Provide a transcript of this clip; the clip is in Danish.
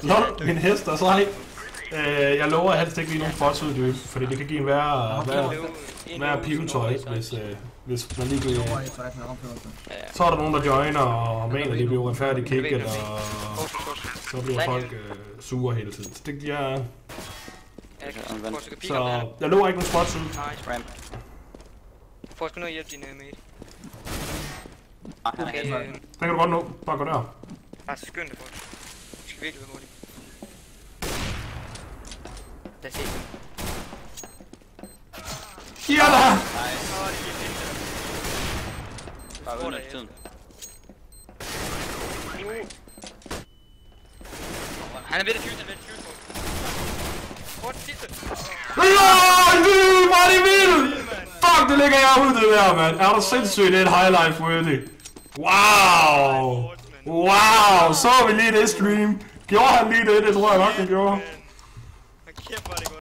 Nå, min hest er sej. Jeg lover helst ikke lige nogen spots ud i løb, fordi det kan give en værre pivetøj, hvis man lige bliver... Så er der nogen, der joiner og mener, at det bliver uretfærdigt kicket, og så bliver folk sure hele tiden. Så det giver... Så jeg lover ikke nogen spots ud. Får sgu noget hjælp din mate. Den kan du godt nå. Bare gå der. Bare så skynd dig for det. Du skal virkelig være hurtigt. Lad os se. Ja da! Bare under tiden. Han er ved at tyve, Hvor er den sidste? Hvor er det vildt! Fuck, det ligger jeg ud det der, mand. Er du sindssygt, det er et highlight worthy. Wow! Wow, så vi lige det stream. Gjorde han lige det? Det tror jeg nok, han gjorde.